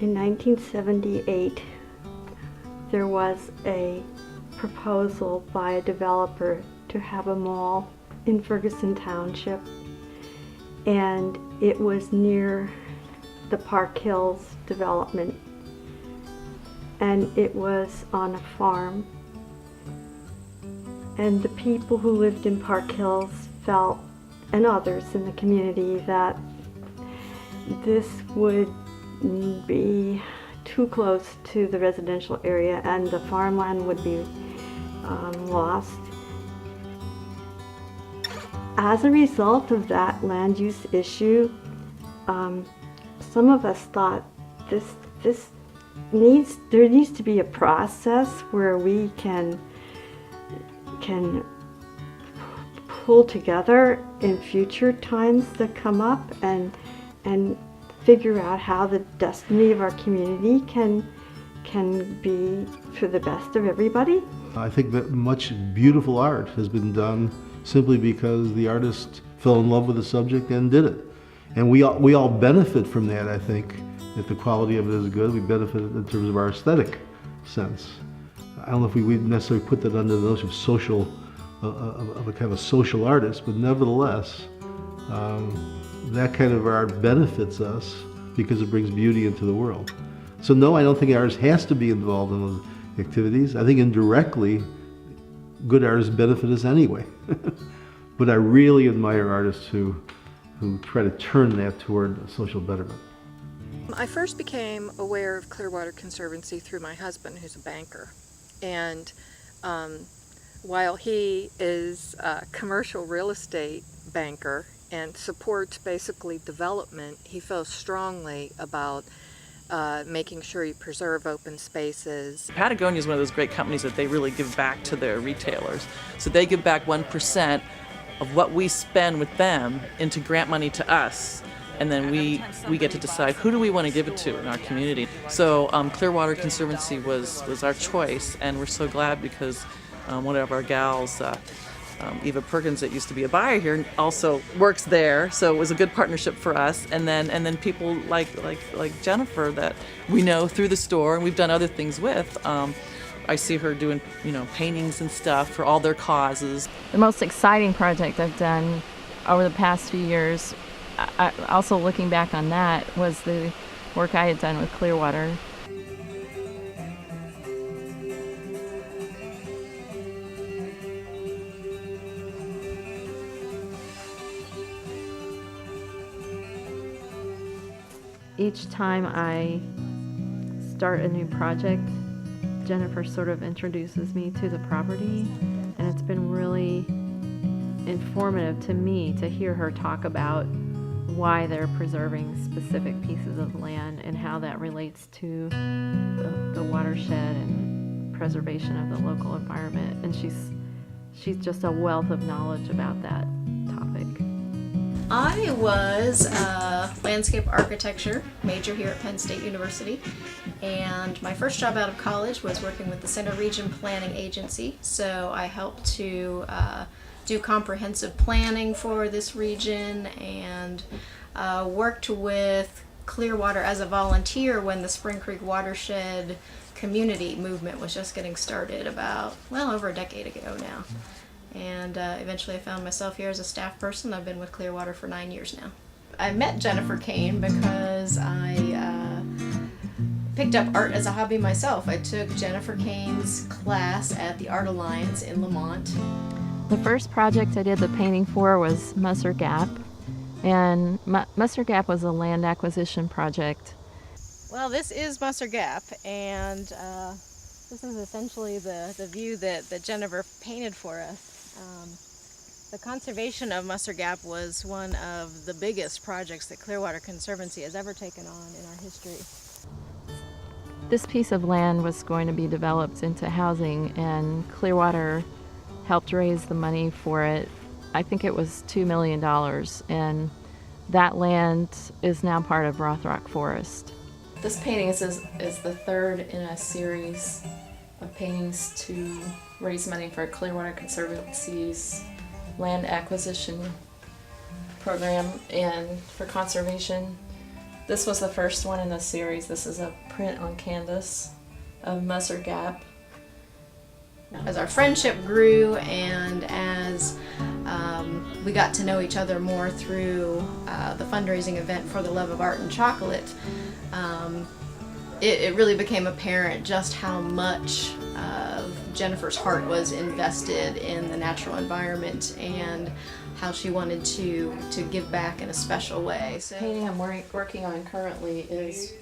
In 1978, there was a proposal by a developer to have a mall in Ferguson Township, and it was near the Park Hills development, and it was on a farm. And the people who lived in Park Hills felt, and others in the community, that this would be too close to the residential area and the farmland would be lost. As a result of that land use issue, some of us thought there needs to be a process where we can pull together in future times that come up and figure out how the destiny of our community can be for the best of everybody. I think that much beautiful art has been done simply because the artist fell in love with the subject and did it. And we all benefit from that, I think. If the quality of it is good, we benefit in terms of our aesthetic sense. I don't know if we necessarily put that under the notion of social, of a kind of a social artist, but nevertheless, that kind of art benefits us because it brings beauty into the world. So no, I don't think artist has to be involved in those activities. I think indirectly, good artists benefit us anyway. But I really admire artists who try to turn that toward social betterment. I first became aware of Clearwater Conservancy through my husband, who's a banker. And while he is a commercial real estate banker and supports basically development, he feels strongly about making sure you preserve open spaces. Patagonia is one of those great companies that they really give back to their retailers. So they give back 1% of what we spend with them into grant money to us. And then we get to decide who do we want to give it to in our community. So Clearwater Conservancy was our choice, and we're so glad because one of our gals, Eva Perkins, that used to be a buyer here, also works there. So it was a good partnership for us. And then people like Jennifer that we know through the store and we've done other things with. I see her doing paintings and stuff for all their causes. The most exciting project I've done over the past few years, also looking back on that, was the work I had done with Clearwater. Each time I start a new project, Jennifer sort of introduces me to the property, and it's been really informative to me to hear her talk about why they're preserving specific pieces of land and how that relates to the watershed and preservation of the local environment. And she's just a wealth of knowledge about that topic. I was a landscape architecture major here at Penn State University, and my first job out of college was working with the Center Region Planning Agency. So I helped to do comprehensive planning for this region and worked with Clearwater as a volunteer when the Spring Creek Watershed community movement was just getting started about, over a decade ago now. And eventually I found myself here as a staff person. I've been with Clearwater for 9 years now. I met Jennifer Kane because I picked up art as a hobby myself. I took Jennifer Kane's class at the Art Alliance in Lamont. The first project I did the painting for was Musser Gap, and Musser Gap was a land acquisition project. Well, this is Musser Gap, and this is essentially the view that Jennifer painted for us. The conservation of Musser Gap was one of the biggest projects that Clearwater Conservancy has ever taken on in our history. This piece of land was going to be developed into housing, and Clearwater helped raise the money for it. I think it was $2 million, and that land is now part of Rothrock Forest. This painting is the third in a series of paintings to raise money for Clearwater Conservancy's land acquisition program and for conservation. This was the first one in the series. This is a print on canvas of Musser Gap. As our friendship grew and as we got to know each other more through the fundraising event for the Love of Art and Chocolate, it really became apparent just how much of Jennifer's heart was invested in the natural environment and how she wanted to give back in a special way. The painting I'm working on currently is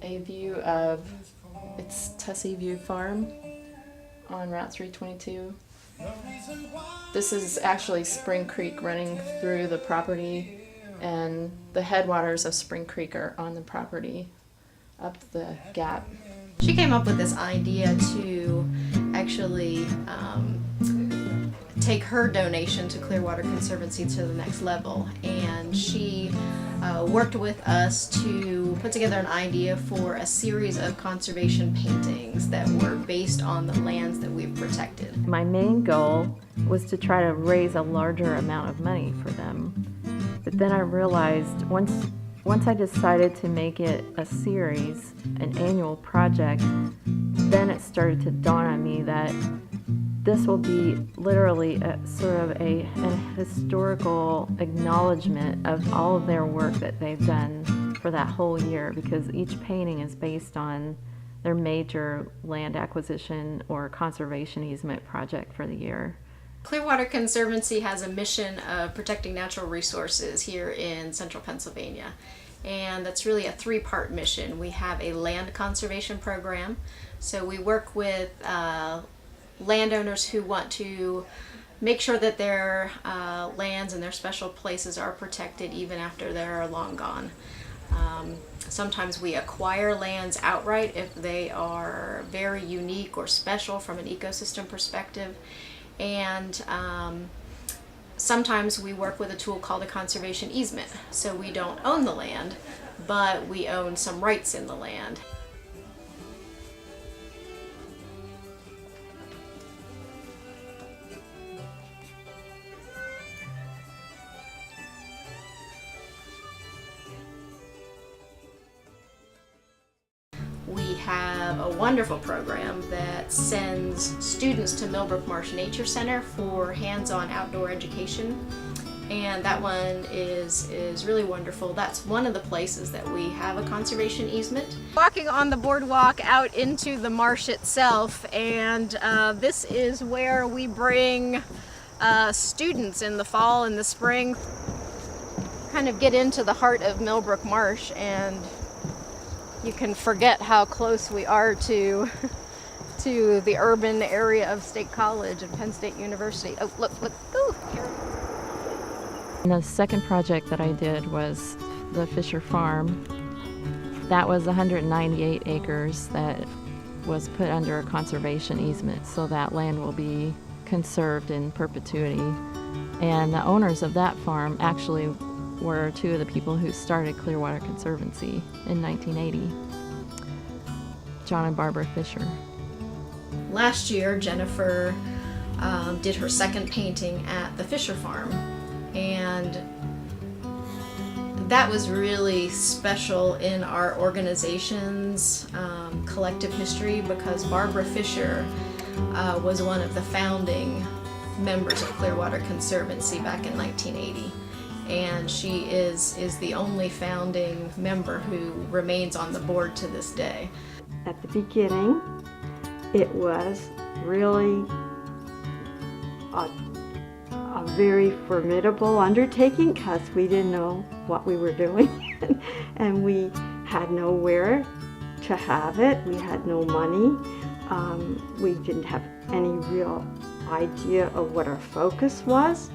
a view of, it's Tussey View Farm on Route 322. This is actually Spring Creek running through the property, and the headwaters of Spring Creek are on the property up the gap. She came up with this idea to actually take her donation to Clearwater Conservancy to the next level, and she worked with us to put together an idea for a series of conservation paintings that were based on the lands that we've protected. My main goal was to try to raise a larger amount of money for them. But then I realized once I decided to make it a series, an annual project, then it started to dawn on me that this will be literally an historical acknowledgement of all of their work that they've done for that whole year, because each painting is based on their major land acquisition or conservation easement project for the year. Clearwater Conservancy has a mission of protecting natural resources here in central Pennsylvania, and that's really a three-part mission. We have a land conservation program, so we work with landowners who want to make sure that their lands and their special places are protected even after they're long gone. Sometimes we acquire lands outright if they are very unique or special from an ecosystem perspective. And sometimes we work with a tool called a conservation easement. So we don't own the land, but we own some rights in the land. We have a wonderful program that sends students to Millbrook Marsh Nature Center for hands-on outdoor education, and that one is really wonderful. That's one of the places that we have a conservation easement. Walking on the boardwalk out into the marsh itself, and this is where we bring students in the fall and the spring, kind of get into the heart of Millbrook Marsh, and you can forget how close we are to the urban area of State College and Penn State University. Oh, look, ooh, here. And the second project that I did was the Fisher Farm. That was 198 acres that was put under a conservation easement, so that land will be conserved in perpetuity. And the owners of that farm actually were two of the people who started Clearwater Conservancy in 1980, John and Barbara Fisher. Last year, Jennifer did her second painting at the Fisher Farm, and that was really special in our organization's collective history, because Barbara Fisher was one of the founding members of Clearwater Conservancy back in 1980. And she is the only founding member who remains on the board to this day. At the beginning, it was really a very formidable undertaking because we didn't know what we were doing and we had nowhere to have it. We had no money. We didn't have any real idea of what our focus was.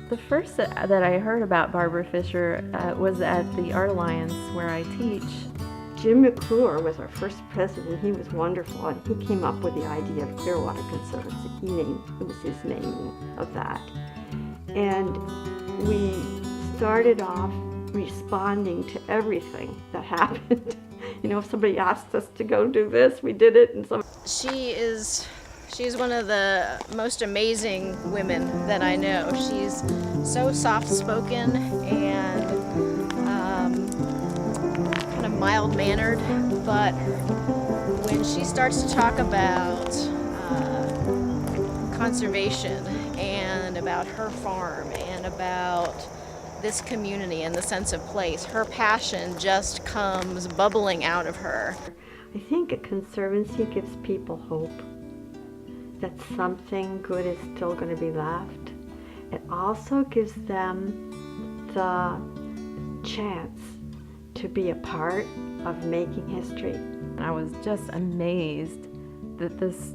The first that I heard about Barbara Fisher was at the Art Alliance where I teach. Jim McClure was our first president. He was wonderful, and he came up with the idea of Clearwater Conservancy. It was his name of that. And we started off responding to everything that happened. You know, if somebody asked us to go do this, we did it. And She's one of the most amazing women that I know. She's so soft-spoken, and mild-mannered, but when she starts to talk about conservation and about her farm and about this community and the sense of place, her passion just comes bubbling out of her. I think a conservancy gives people hope that something good is still going to be left. It also gives them the chance to be a part of making history. And I was just amazed that this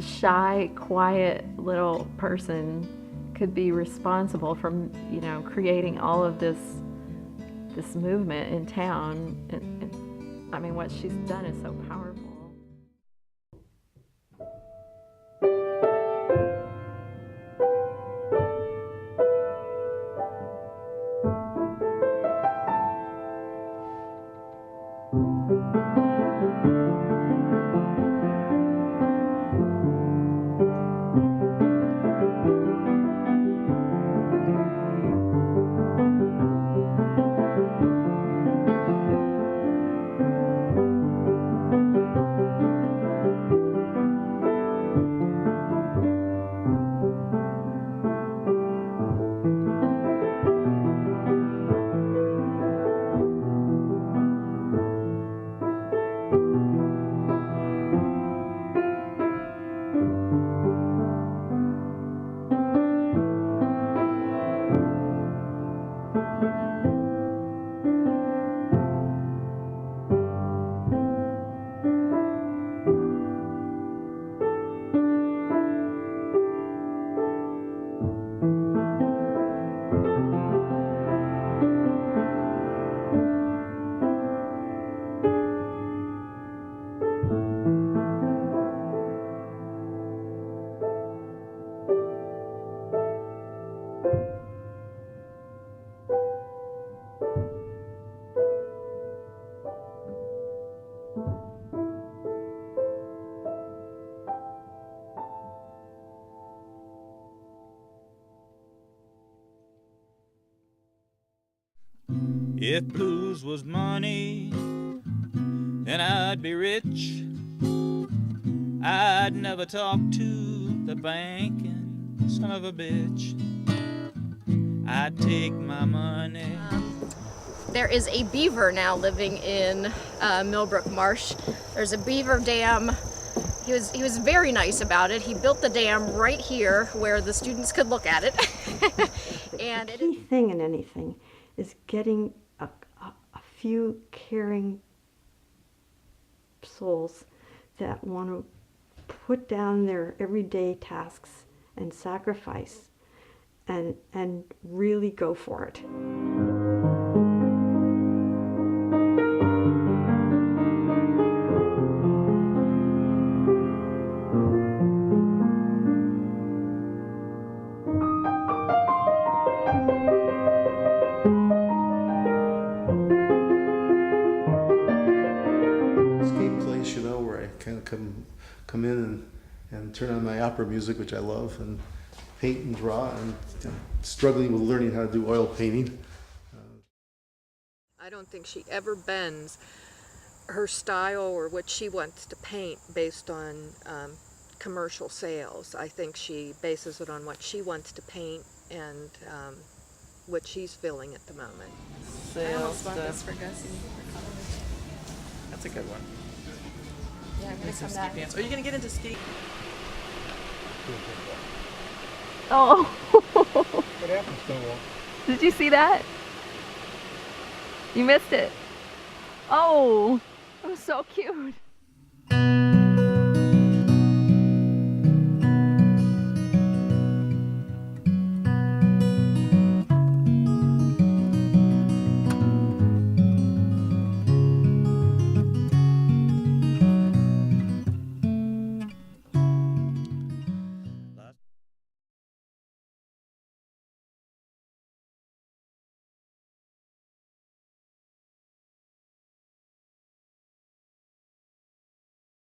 shy, quiet little person could be responsible for, you know, creating all of this movement in town. And I mean, what she's done is so powerful. If blues was money, then I'd be rich. I'd never talk to the banking son of a bitch. I'd take my money. There is a beaver now living in Millbrook Marsh. There's a beaver dam. He was very nice about it. He built the dam right here where the students could look at it. And the key thing in anything is getting a few caring souls that want to put down their everyday tasks and sacrifice and really go for it. Come in and turn on my opera music, which I love, and paint and draw, and struggling with learning how to do oil painting. I don't think she ever bends her style or what she wants to paint based on commercial sales. I think she bases it on what she wants to paint and what she's feeling at the moment. Sales bought stuff. this for Gussie. That's a good one. Yeah, I'm gonna Some come ski back. pants. Are you gonna get into ski? Oh, What happened, Stonewall? did you see that? You missed it. Oh, it was so cute.